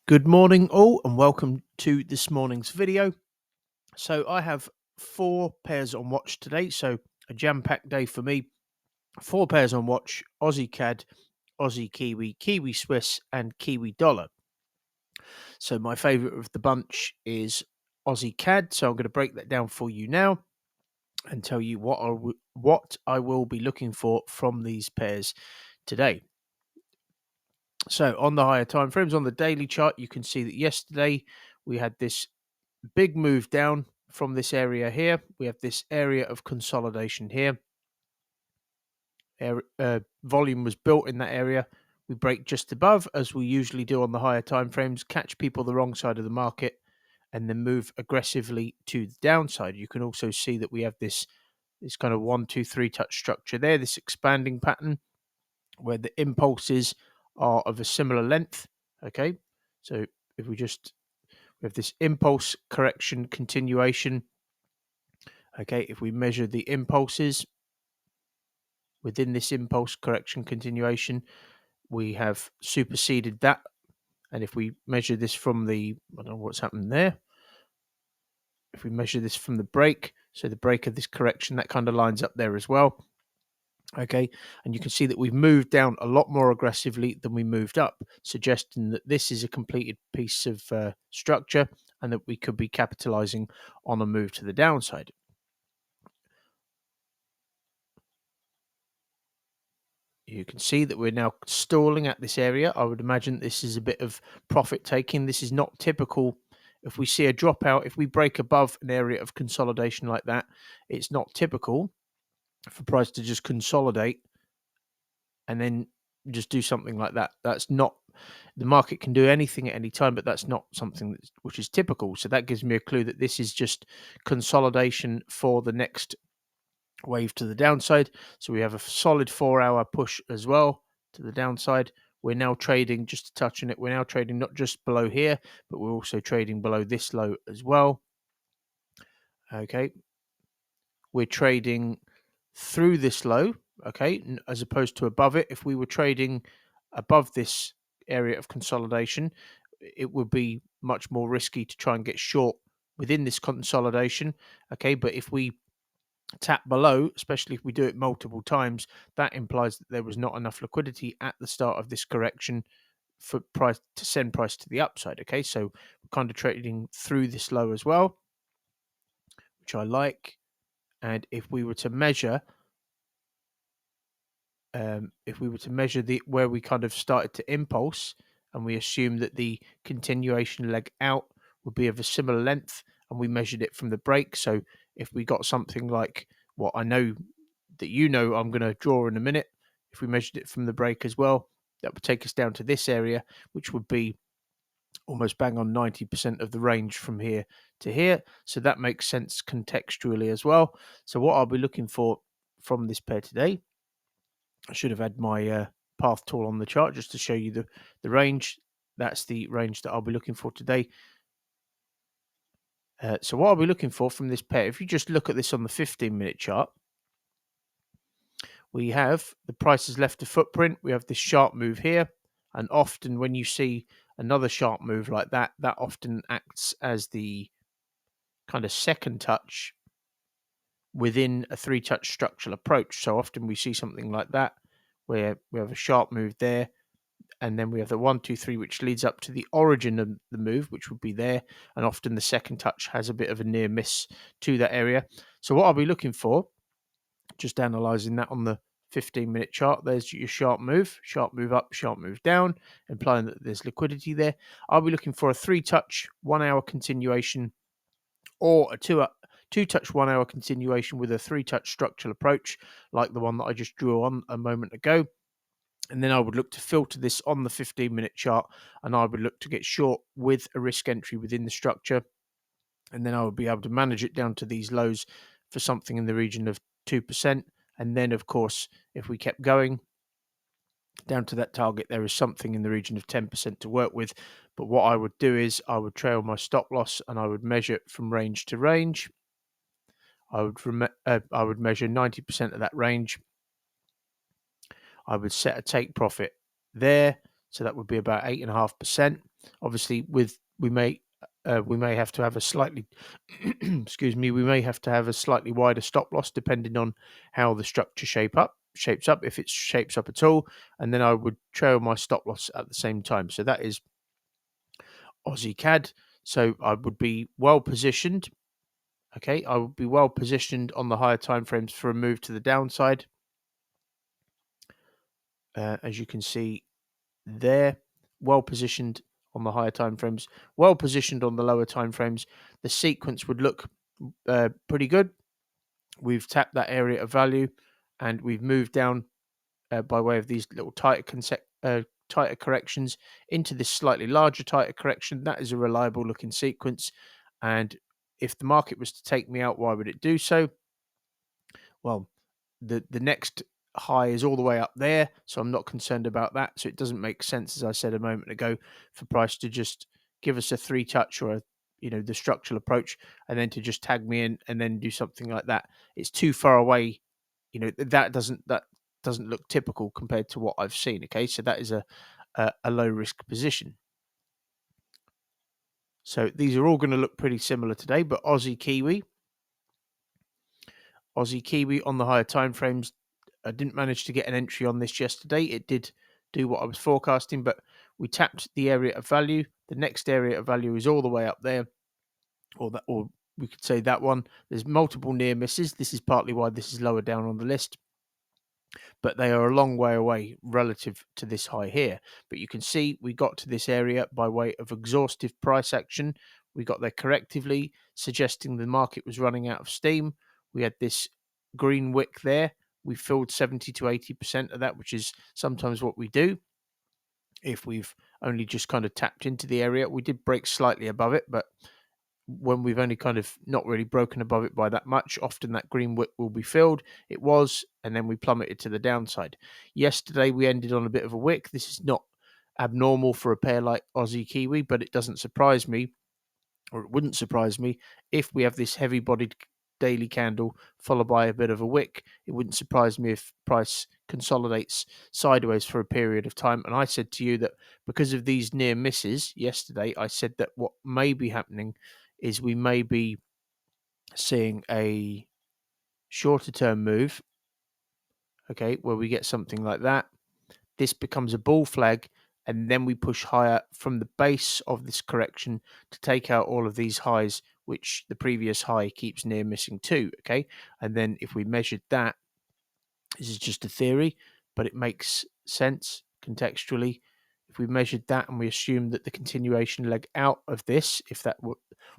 Good morning all and welcome to this morning's video. So I have 4 pairs on watch today, so a jam-packed day for me. 4 pairs on watch: Aussie CAD, Aussie Kiwi, Kiwi Swiss and Kiwi Dollar. So my favourite of the bunch is Aussie CAD, so I'm going to break that down for you now and tell you what I will be looking for from these pairs today. So on the higher time frames, on the daily chart, you can see that yesterday we had this big move down from this area here. We have this area of consolidation here. Volume was built in that area. We break just above, as we usually do on the higher time frames, catch people the wrong side of the market, and then move aggressively to the downside. You can also see that we have this kind of 1, 2, 3 touch structure there, this expanding pattern where the impulses are of a similar length. Okay, so if we have this impulse correction continuation. Okay, if we measure the impulses within this impulse correction continuation, we have superseded that. And if we measure this from I don't know what's happened there. If we measure this from the break, so the break of this correction, that kind of lines up there as well. Okay, and you can see that we've moved down a lot more aggressively than we moved up, suggesting that this is a completed piece of structure and that we could be capitalizing on a move to the downside. You can see that we're now stalling at this area. I would imagine this is a bit of profit taking. This is not typical. If we see a dropout, if we break above an area of consolidation like that, it's not typical for price to just consolidate and then just do something like that. That's not, the market can do anything at any time, but that's not something which is typical. So that gives me a clue that this is just consolidation for the next wave to the downside. So we have a solid 4-hour push as well to the downside. We're now trading, just to touch on it, we're now trading not just below here, but we're also trading below this low as well. Okay, we're trading through this low, okay, as opposed to above it. If we were trading above this area of consolidation, it would be much more risky to try and get short within this consolidation. Okay, but if we tap below, especially if we do it multiple times, that implies that there was not enough liquidity at the start of this correction for price to send price to the upside. Okay, so we're kind of trading through this low as well, which I like. And if we were to measure where we kind of started to impulse, and we assume that the continuation leg out would be of a similar length, and we measured it from the break. So if we got something like what I know that I'm going to draw in a minute, if we measured it from the break as well, that would take us down to this area, which would be almost bang on 90% of the range from here to here. So that makes sense contextually as well. So what I'll be looking for from this pair today, I should have had my path tool on the chart just to show you the range. That's the range that I'll be looking for today. So what I'll be looking for from this pair, if you just look at this on the 15-minute chart, we have the price has left a footprint. We have this sharp move here. And often when you see another sharp move like that, that often acts as the kind of second touch within a 3-touch structural approach. So often we see something like that, where we have a sharp move there, and then we have the 1, 2, 3, which leads up to the origin of the move, which would be there. And often the second touch has a bit of a near miss to that area. So what I'll be looking for, just analyzing that on the 15-minute chart, there's your sharp move up, sharp move down, implying that there's liquidity there. I'll be looking for a 3-touch 1-hour continuation, or a 2-touch 1-hour continuation with a 3-touch structural approach, like the one that I just drew on a moment ago. And then I would look to filter this on the 15-minute chart, and I would look to get short with a risk entry within the structure. And then I would be able to manage it down to these lows for something in the region of 2%. And then, of course, if we kept going down to that target, there is something in the region of 10% to work with. But what I would do is I would trail my stop loss, and I would measure it from range to range. I would measure 90% of that range. I would set a take profit there, so that would be about 8.5%. Obviously, we may have to have a slightly excuse me, we may have to have a slightly wider stop loss depending on how the structure shapes up, if it shapes up at all, and then I would trail my stop loss at the same time. So that is Aussie CAD. So I would be well positioned. Okay, I would be well positioned on the higher time frames for a move to the downside. As you can see there, well positioned on the higher time frames, well positioned on the lower time frames. The sequence would look pretty good. We've tapped that area of value, and we've moved down by way of these little tighter corrections into this slightly larger tighter correction. That is a reliable looking sequence, and if the market was to take me out, why would it do so? Well, the next high is all the way up there, so I'm not concerned about that. So it doesn't make sense, as I said a moment ago, for price to just give us a three touch or the structural approach, and then to just tag me in and then do something like that. It's too far away. That doesn't look typical compared to what I've seen. Okay, so that is a low risk position. So these are all going to look pretty similar today, but Aussie Kiwi on the higher time frames. I didn't manage to get an entry on this yesterday. It did do what I was forecasting, but we tapped the area of value. The next area of value is all the way up there, or we could say that one. There's multiple near misses. This is partly why this is lower down on the list, but they are a long way away relative to this high here. But you can see we got to this area by way of exhaustive price action. We got there correctively, suggesting the market was running out of steam. We had this green wick there. We filled 70 to 80% of that, which is sometimes what we do if we've only just kind of tapped into the area. We did break slightly above it, but when we've only kind of not really broken above it by that much, often that green wick will be filled. It was, and then we plummeted to the downside. Yesterday, we ended on a bit of a wick. This is not abnormal for a pair like Aussie Kiwi, but it doesn't surprise me, or it wouldn't surprise me, if we have this heavy-bodied daily candle followed by a bit of a wick. It wouldn't surprise me if price consolidates sideways for a period of time. And I said to you that because of these near misses yesterday, I said that what may be happening is we may be seeing a shorter term move, okay, where we get something like that. This becomes a bull flag, and then we push higher from the base of this correction to take out all of these highs, which the previous high keeps near missing too, okay? And then if we measured that, this is just a theory, but it makes sense contextually. If we measured that and we assume that the continuation leg out of this, if that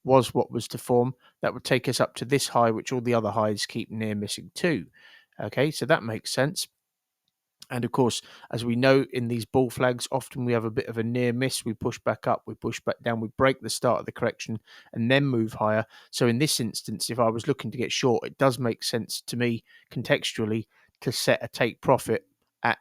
was what was to form, that would take us up to this high, which all the other highs keep near missing too. Okay, so that makes sense. And of course, as we know in these bull flags, often we have a bit of a near miss. We push back up, we push back down, we break the start of the correction and then move higher. So in this instance, if I was looking to get short, it does make sense to me contextually to set a take profit at,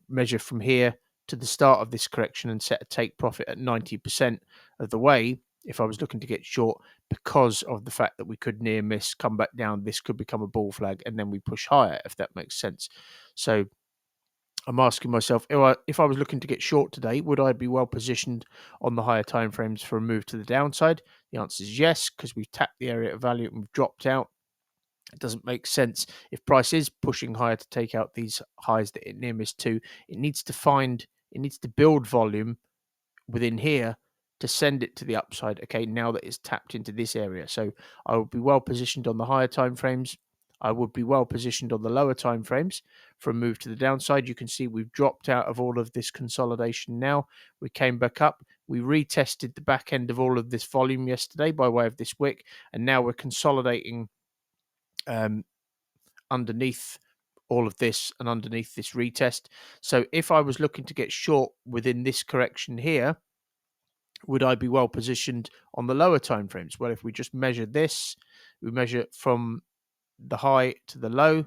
measure from here to the start of this correction and set a take profit at 90% of the way. If I was looking to get short, because of the fact that we could near miss, come back down, this could become a bull flag and then we push higher, if that makes sense. So I'm asking myself, if I was looking to get short today, would I be well positioned on the higher time frames for a move to the downside? The answer is yes, because we've tapped the area of value and we've dropped out. It doesn't make sense. If price is pushing higher to take out these highs that it near missed to, it needs to build volume within here to send it to the upside, okay, now that it's tapped into this area. So I would be well positioned on the higher time frames. I would be well positioned on the lower time frames for a move to the downside. You can see we've dropped out of all of this consolidation now. We came back up. We retested the back end of all of this volume yesterday by way of this wick, and now we're consolidating underneath all of this and underneath this retest. So if I was looking to get short within this correction here, would I be well positioned on the lower time frames? Well, if we just measure this, we measure from the high to the low,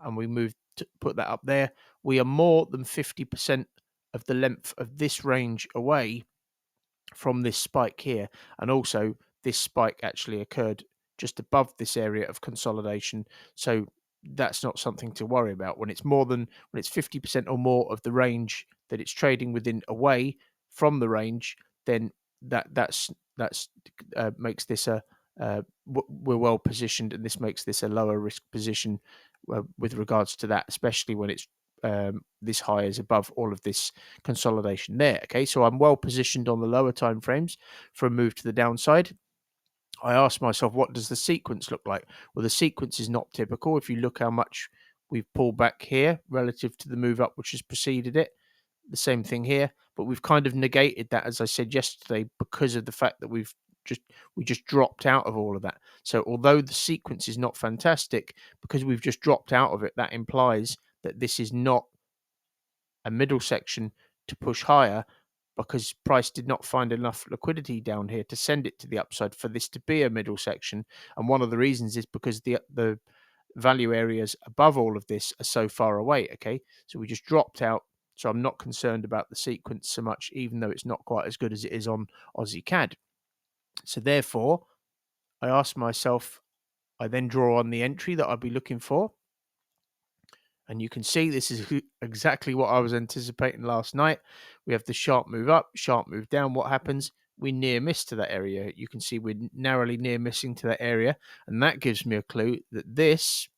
and we put that up there, we are more than 50% of the length of this range away from this spike here. And also, this spike actually occurred just above this area of consolidation. So that's not something to worry about. When it's 50% or more of the range that it's trading within away from the range, then that makes this we're well positioned, and this makes this a lower risk position with regards to that, especially when it's this high is above all of this consolidation there. Okay, so I'm well positioned on the lower time frames for a move to the downside. I asked myself, what does the sequence look like? Well, the sequence is not typical. If you look how much we've pulled back here relative to the move up which has preceded it, the same thing here, but we've kind of negated that, as I said yesterday, because of the fact that we just dropped out of all of that. So although the sequence is not fantastic, because we've just dropped out of it, that implies that this is not a middle section to push higher, because price did not find enough liquidity down here to send it to the upside for this to be a middle section. And one of the reasons is because the value areas above all of this are so far away. Okay, so we just dropped out. So I'm not concerned about the sequence so much, even though it's not quite as good as it is on Aussie CAD. So therefore, I asked myself, I then draw on the entry that I'd be looking for. And you can see this is exactly what I was anticipating last night. We have the sharp move up, sharp move down. What happens? We near miss to that area. You can see we're narrowly near missing to that area. And that gives me a clue that this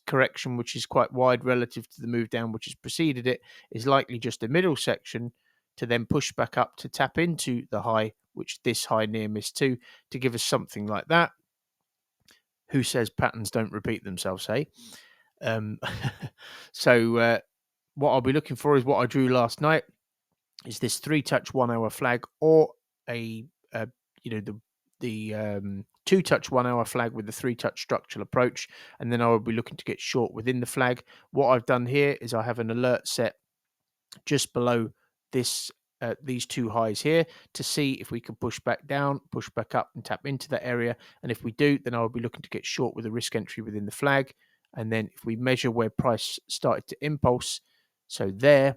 correction, which is quite wide relative to the move down which has preceded it, is likely just a middle section to then push back up to tap into the high, which this high near missed to give us something like that. Who says patterns don't repeat themselves, hey? So what I'll be looking for is what I drew last night, is this 3-touch 1 hour flag, or a the 2-touch 1 hour flag with the 3-touch structural approach, and then I will be looking to get short within the flag. What I've done here is I have an alert set just below this these two highs here to see if we can push back down, push back up, and tap into that area. And if we do, then I'll be looking to get short with a risk entry within the flag. And then if we measure where price started to impulse, so there,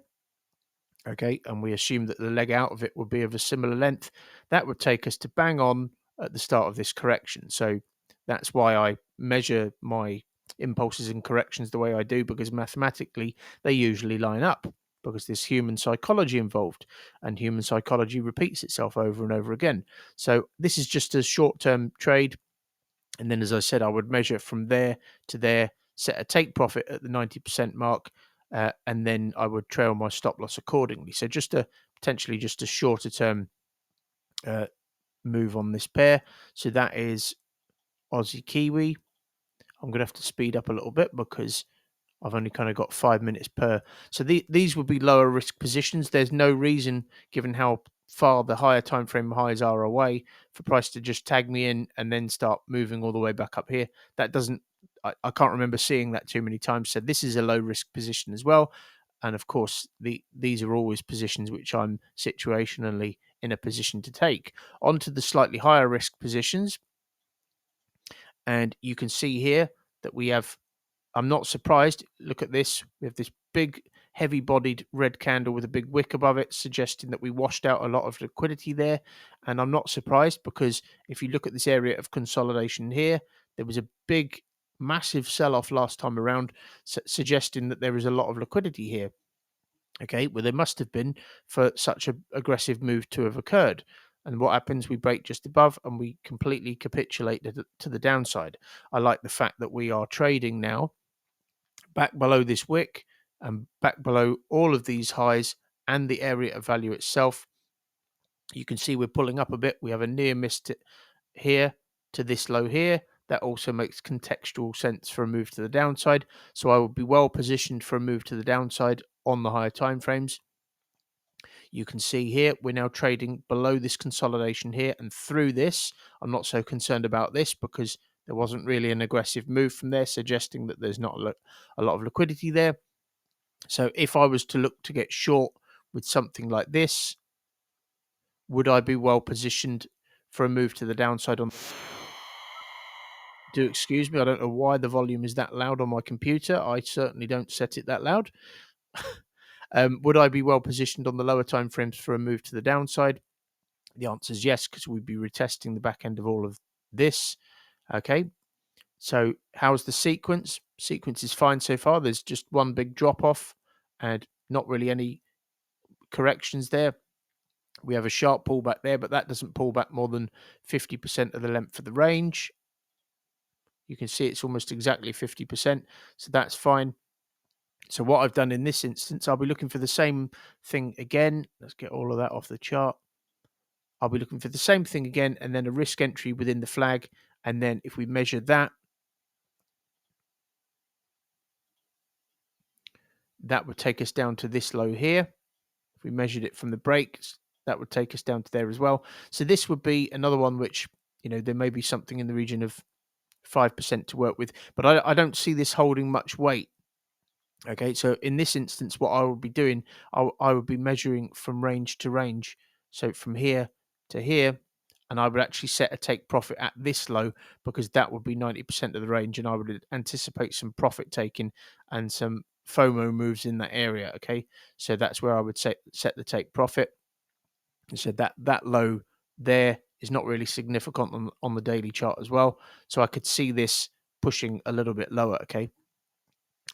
okay, and we assume that the leg out of it would be of a similar length, that would take us to bang on at the start of this correction. So that's why I measure my impulses and corrections the way I do, because mathematically they usually line up, because there's human psychology involved, and human psychology repeats itself over and over again. So this is just a short-term trade. And then, as I said, I would measure from there to there, set a take profit at the 90% mark, and then I would trail my stop loss accordingly. So just potentially just a shorter term move on this pair. So that is Aussie Kiwi. I'm going to have to speed up a little bit because I've only kind of got 5 minutes per. So these would be lower risk positions. There's no reason, given how far the higher time frame highs are away, for price to just tag me in and then start moving all the way back up here. That doesn't, I can't remember seeing that too many times. So this is a low risk position as well. And of course, these are always positions which I'm situationally in a position to take. Onto the slightly higher risk positions. And you can see here that we have, I'm not surprised. Look at this. We have this big, heavy-bodied red candle with a big wick above it, suggesting that we washed out a lot of liquidity there. And I'm not surprised, because if you look at this area of consolidation here, there was a big, massive sell-off last time around, suggesting that there is a lot of liquidity here. Okay, well, there must have been for such an aggressive move to have occurred. And what happens? We break just above and we completely capitulate to the downside. I like the fact that we are trading now back below this wick and back below all of these highs and the area of value itself. You can see we're pulling up a bit. We have a near miss here to this low here. That also makes contextual sense for a move to the downside. So I will be well positioned for a move to the downside on the higher time frames. You can see here we're now trading below this consolidation here and through this. I'm not so concerned about this because there wasn't really an aggressive move from there, suggesting that there's not a lot of liquidity there. So if I was to look to get short with something like this, would I be well positioned for a move to the downside on? Do excuse me, I don't know why the volume is that loud on my computer. I certainly don't set it that loud. Would I be well positioned on the lower time frames for a move to the downside? The answer is yes, because we'd be retesting the back end of all of this. Okay, so how's the sequence? Sequence is fine so far. There's just one big drop off and not really any corrections there. We have a sharp pullback there, but that doesn't pull back more than 50% of the length of the range. You can see it's almost exactly 50%, so that's fine. So what I've done in this instance, I'll be looking for the same thing again. Let's get all of that off the chart. I'll be looking for the same thing again, and then a risk entry within the flag. And then if we measure that, that would take us down to this low here. If we measured it from the breaks, that would take us down to there as well. So this would be another one which, there may be something in the region of 5% to work with, but I don't see this holding much weight. Okay, so in this instance, what I will be doing, I would be measuring from range to range. So from here to here, and I would actually set a take profit at this low because that would be 90% of the range, and I would anticipate some profit taking and some FOMO moves in that area. Okay, so that's where I would set the take profit. So that low there is not really significant on the daily chart as well. So I could see this pushing a little bit lower. Okay.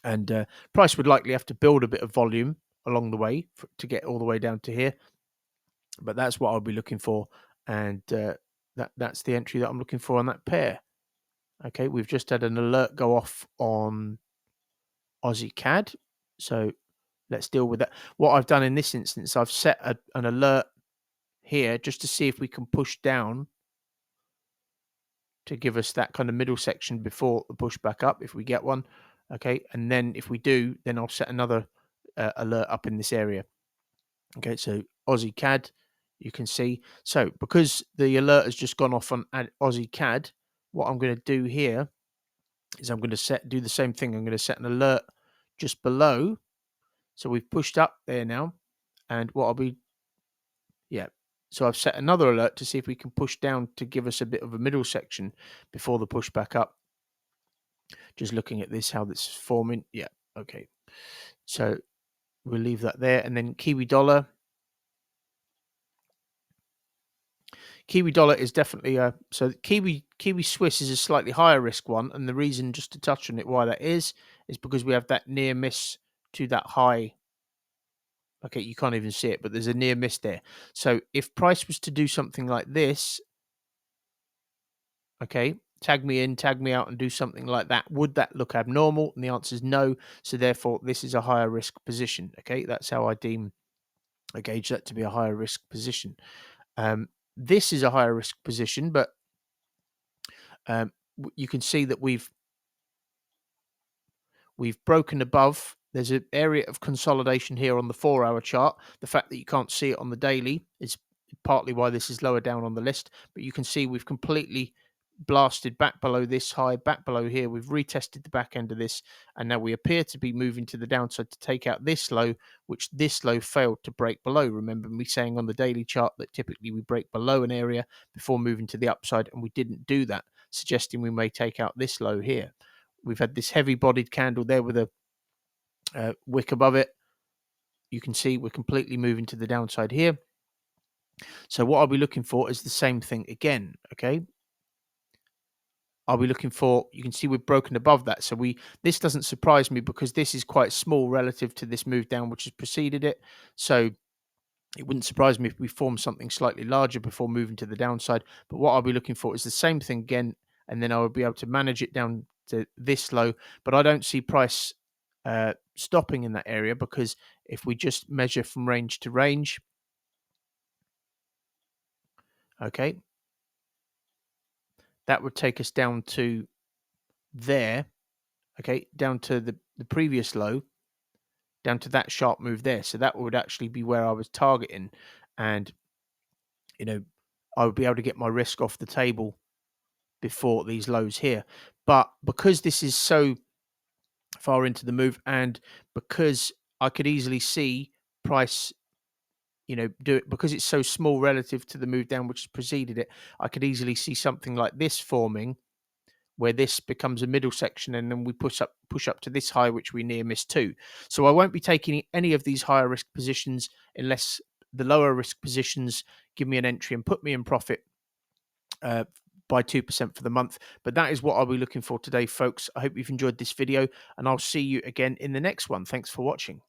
And price would likely have to build a bit of volume along the way to get all the way down to here. But that's what I'll be looking for. And that's the entry that I'm looking for on that pair. Okay, we've just had an alert go off on Aussie CAD. So let's deal with that. What I've done in this instance, I've set an alert here just to see if we can push down to give us that kind of middle section before the push back up, if we get one. Okay, and then if we do, then I'll set another alert up in this area. Okay, so Aussie CAD, you can see. So because the alert has just gone off on Aussie CAD, what I'm going to do here is I'm going to do the same thing. I'm going to set an alert just below. So we've pushed up there now, and what I'll be, so I've set another alert to see if we can push down to give us a bit of a middle section before the push back up. Just looking at this, how this is forming. Yeah, okay. So we'll leave that there. And then Kiwi dollar. Kiwi dollar is definitely so Kiwi Swiss is a slightly higher risk one, and the reason, just to touch on it, why that is because we have that near miss to that high. Okay, you can't even see it, but there's a near miss there. So if price was to do something like this, okay, tag me in, tag me out, and do something like that, would that look abnormal? And the answer is no. So therefore, this is a higher risk position. Okay, that's how I gauge that to be a higher risk position. This is a higher risk position, but you can see that we've broken above. There's an area of consolidation here on the 4-hour chart. The fact that you can't see it on the daily is partly why this is lower down on the list, but you can see we've completely blasted back below this high, back below here. We've retested the back end of this, and now we appear to be moving to the downside to take out this low, which this low failed to break below. Remember me saying on the daily chart that typically we break below an area before moving to the upside, and we didn't do that, suggesting we may take out this low here. We've had this heavy bodied candle there with a wick above it. You can see we're completely moving to the downside here. So what I'll be looking for is the same thing again. Okay, I'll be looking for, you can see we've broken above that. So this doesn't surprise me because this is quite small relative to this move down which has preceded it. So it wouldn't surprise me if we form something slightly larger before moving to the downside. But what I'll be looking for is the same thing again, and then I will be able to manage it down to this low. But I don't see price stopping in that area, because if we just measure from range to range, okay, that would take us down to there, okay, down to the previous low, down to that sharp move there. So that would actually be where I was targeting, and I would be able to get my risk off the table before these lows here. But because this is so far into the move, and because I could easily see price do it, because it's so small relative to the move down which has preceded it, I could easily see something like this forming, where this becomes a middle section, and then we push up to this high which we near missed too. So I won't be taking any of these higher risk positions unless the lower risk positions give me an entry and put me in profit by 2% for the month. But that is what I'll be looking for today, folks. I hope you've enjoyed this video, and I'll see you again in the next one. Thanks for watching.